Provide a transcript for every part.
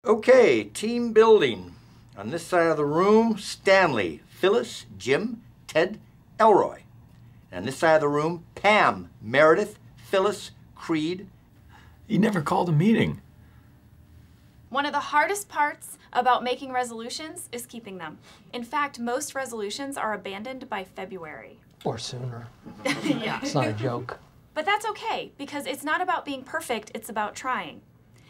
Okay, team building. On this side of the room, Stanley, Phyllis, Jim, Ted, Elroy. And on this side of the room, Pam, Meredith, Phyllis, Creed. You never called a meeting. One of the hardest parts about making resolutions is keeping them. In fact, most resolutions are abandoned by February. Or sooner. Yeah. It's not a joke. But that's okay, because it's not about being perfect, it's about trying.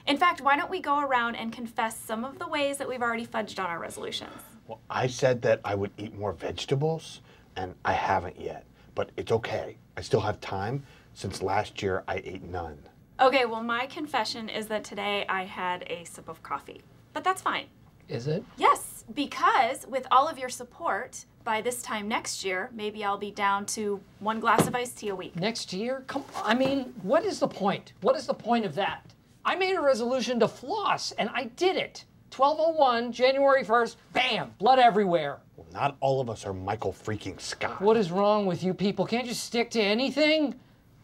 In fact, why don't we go around and confess some of the ways that we've already fudged on our resolutions? Well, I said that I would eat more vegetables, and I haven't yet. But it's okay. I still have time, since last year I ate none. Okay, well, my confession is that today I had a sip of coffee. But that's fine. Is it? Yes, because with all of your support, by this time next year, maybe I'll be down to 1 glass of iced tea a week. Next year? Come on. I mean, what is the point? What is the point of that? I made a resolution to floss, and I did it. 12/01, January 1st, bam, blood everywhere. Well, not all of us are Michael freaking Scott. What is wrong with you people? Can't you stick to anything?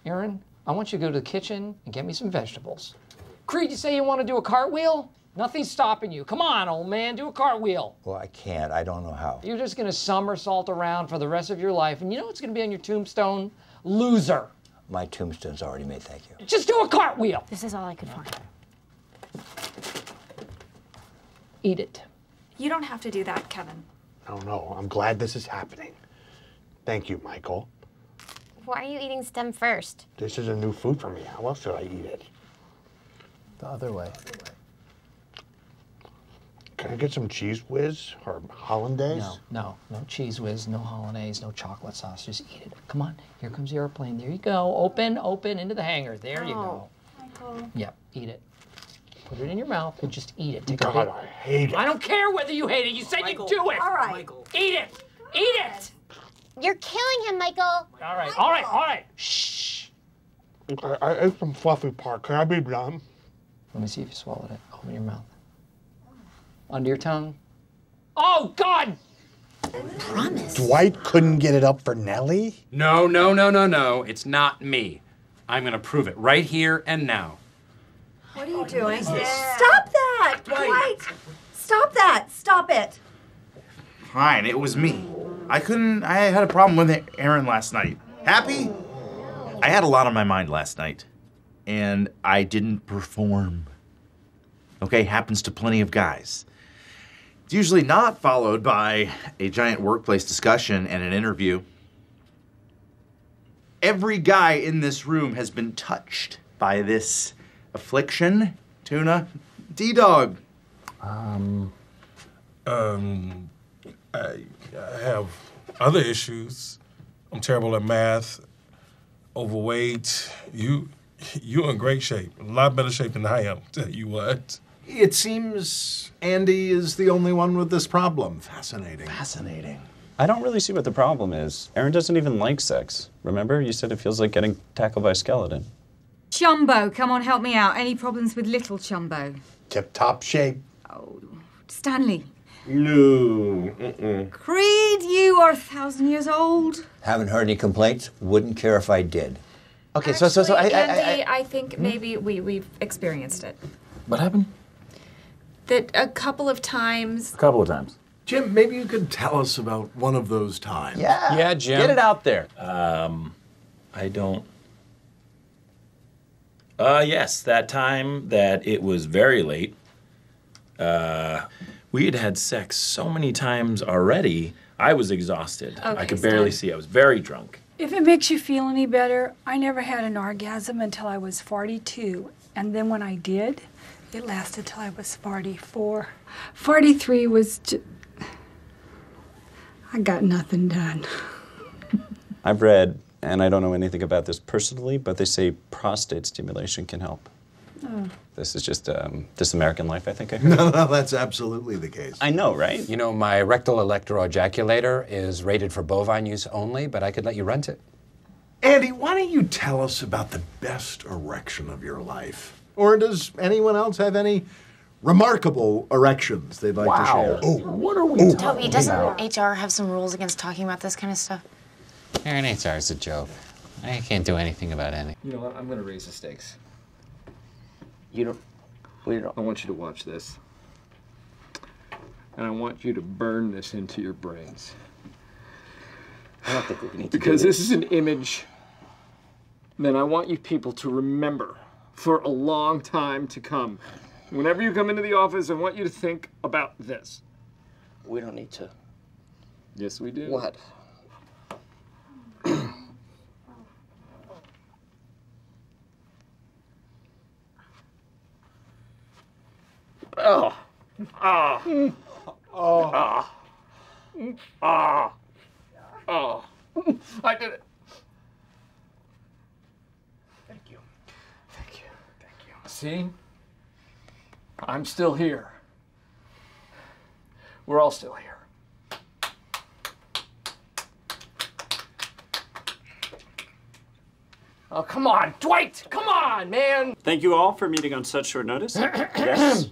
Aaron, I want you to go to the kitchen and get me some vegetables. Creed, you say you want to do a cartwheel? Nothing's stopping you. Come on, old man, do a cartwheel. Well, I can't. I don't know how. You're just going to somersault around for the rest of your life, and you know what's going to be on your tombstone? Loser. My tombstone's already made, thank you. Just do a cartwheel. This is all I could find. Eat it. You don't have to do that, Kevin. No, I'm glad this is happening. Thank you, Michael. Why are you eating stem first? This is a new food for me. How else should I eat it? The other way. Can I get some cheese whiz or hollandaise? No cheese whiz, no hollandaise, no chocolate sauce. Just eat it. Come on, here comes the airplane. There you go. Open into the hangar. There you go. Michael. Yep, eat it. Put it in your mouth and just eat it. Take God, a big... I hate it. I don't care whether you hate it. You said you'd do it. All right. Michael. Eat it. Eat it. You're killing him, Michael. All right. Shh. I ate some fluffy part. Can I be done? Let me see if you swallowed it. Open your mouth. Under your tongue. Oh, God! Promise. Dwight couldn't get it up for Nellie? No. It's not me. I'm gonna prove it right here and now. What are you doing? Stop that! Dwight! Stop that! Stop it! Fine, it was me. I had a problem with Aaron last night. Happy? I had a lot on my mind last night, and I didn't perform. Okay, happens to plenty of guys. It's usually not followed by a giant workplace discussion and an interview. Every guy in this room has been touched by this affliction. Tuna, D-Dog. I have other issues. I'm terrible at math, overweight. You in great shape. A lot better shape than I am, tell you what. It seems Andy is the only one with this problem. Fascinating. Fascinating. I don't really see what the problem is. Aaron doesn't even like sex. Remember, you said it feels like getting tackled by a skeleton. Chumbo, come on, help me out. Any problems with little Chumbo? Tip-top shape. Oh, Stanley. No. Creed, you are 1,000 years old. Haven't heard any complaints. Wouldn't care if I did. Okay, Actually, Andy, I think maybe we've experienced it. What happened? That a couple of times. A couple of times. Jim, maybe you could tell us about one of those times. Yeah, Jim. Get it out there. I don't. Yes, that time that it was very late. We had sex so many times already, I was exhausted. Okay, I could barely see. I was very drunk. If it makes you feel any better, I never had an orgasm until I was 42. And then when I did, it lasted till I was 44. 43 was I got nothing done. I've read, and I don't know anything about this personally, but they say prostate stimulation can help. Oh. This is just This American Life, I think I heard. No, that's absolutely the case. I know, right? You know, my rectal electroejaculator is rated for bovine use only, but I could let you rent it. Andy, why don't you tell us about the best erection of your life? Or does anyone else have any remarkable erections they'd like to share? Oh, What are we Toby, doesn't HR have some rules against talking about this kind of stuff? Aaron, HR is a joke. I can't do anything about any. You know what? I'm gonna raise the stakes. We don't. I want you to watch this. and I want you to burn this into your brains. I don't think we need to Because this is an image that I want you people to remember for a long time to come. Whenever you come into the office, I want you to think about this. We don't need to. Yes, we do. What? Oh. Ah. Oh. Ah. Oh. I did it. Thank you. Thank you. Thank you. See? I'm still here. We're all still here. Oh, come on, Dwight! Come on, man! Thank you all for meeting on such short notice. Yes.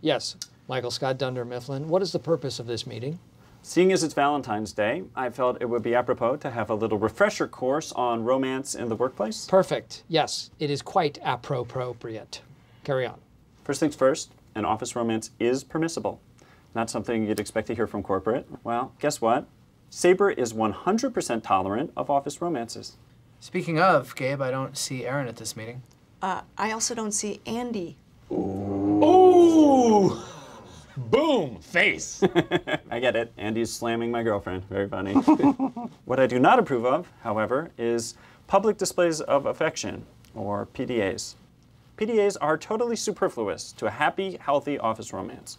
Yes, Michael Scott Dunder Mifflin. What is the purpose of this meeting? Seeing as it's Valentine's Day, I felt it would be apropos to have a little refresher course on romance in the workplace. Perfect. Yes, it is quite appropriate. Carry on. First things first, an office romance is permissible. Not something you'd expect to hear from corporate. Well, guess what? Sabre is 100% tolerant of office romances. Speaking of, Gabe, I don't see Aaron at this meeting. I also don't see Andy. Ooh! Boom! Face! I get it. Andy's slamming my girlfriend. Very funny. What I do not approve of, however, is public displays of affection, or PDAs. PDAs are totally superfluous to a happy, healthy office romance.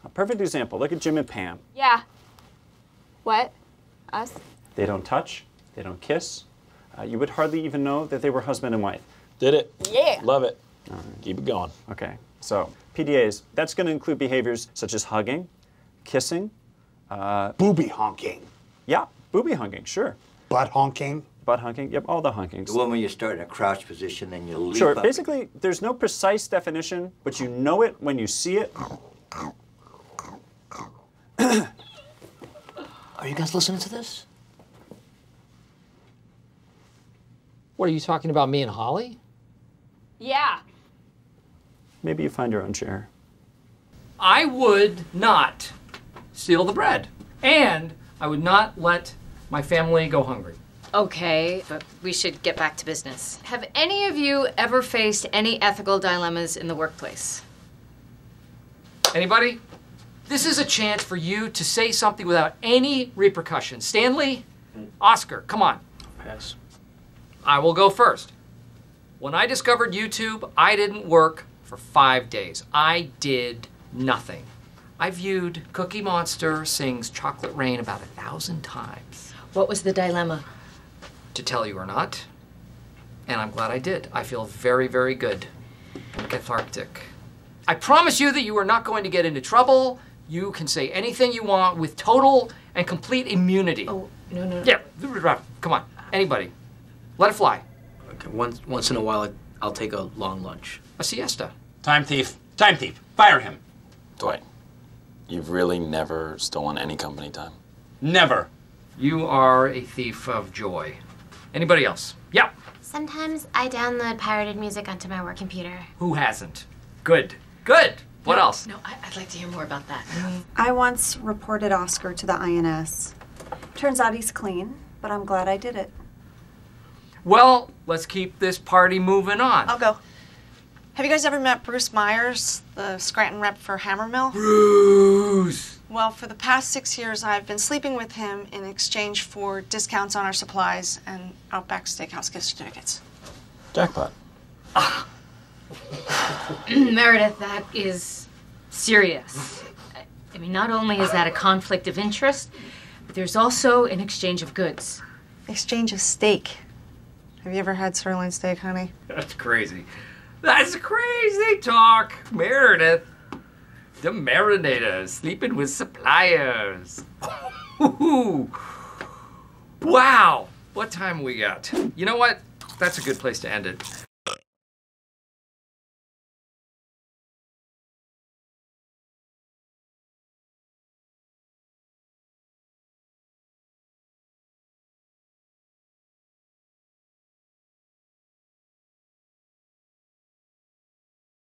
A perfect example, look at Jim and Pam. Yeah. What? Us? They don't touch, they don't kiss. You would hardly even know that they were husband and wife. Did it? Yeah. Love it. Keep it going. Okay, so PDAs, that's going to include behaviors such as hugging, kissing. Booby honking. Yeah, booby honking, sure. Butt honking. Butt honking, yep, all the honkings. The one where you start in a crouch position and you leap Sure, up. basically, there's no precise definition, but you know it when you see it. Are you guys listening to this? What, are you talking about me and Holly? Yeah. Maybe you find your own chair. I would not steal the bread. And I would not let my family go hungry. Okay, but we should get back to business. Have any of you ever faced any ethical dilemmas in the workplace? Anybody? This is a chance for you to say something without any repercussions. Stanley, Oscar, come on. Pass. I will go first. When I discovered YouTube, I didn't work for 5 days. I did nothing. I viewed Cookie Monster sings Chocolate Rain about 1,000 times. What was the dilemma? To tell you or not, and I'm glad I did. I feel very, very good and cathartic. I promise you that you are not going to get into trouble. You can say anything you want with total and complete immunity. Oh, no. Yeah, come on, anybody. Let it fly. Okay, once in a while, I'll take a long lunch. A siesta. Time thief. Time thief. Fire him. Dwight, you've really never stolen any company time? Never. You are a thief of joy. Anybody else? Yeah. Sometimes I download pirated music onto my work computer. Who hasn't? Good. Good. What else? No, I'd like to hear more about that. I once reported Oscar to the INS. Turns out he's clean, but I'm glad I did it. Well, let's keep this party moving on. I'll go. Have you guys ever met Bruce Myers, the Scranton rep for Hammermill? Bruce! Well, for the past 6 years, I've been sleeping with him in exchange for discounts on our supplies and Outback Steakhouse gift certificates. Jackpot. Meredith, that is serious. I mean, not only is that a conflict of interest, but there's also an exchange of goods. Exchange of steak. Have you ever had sirloin steak, honey? That's crazy. That's crazy talk, Meredith. The marinator sleeping with suppliers. Wow. What time we got? You know what? That's a good place to end it.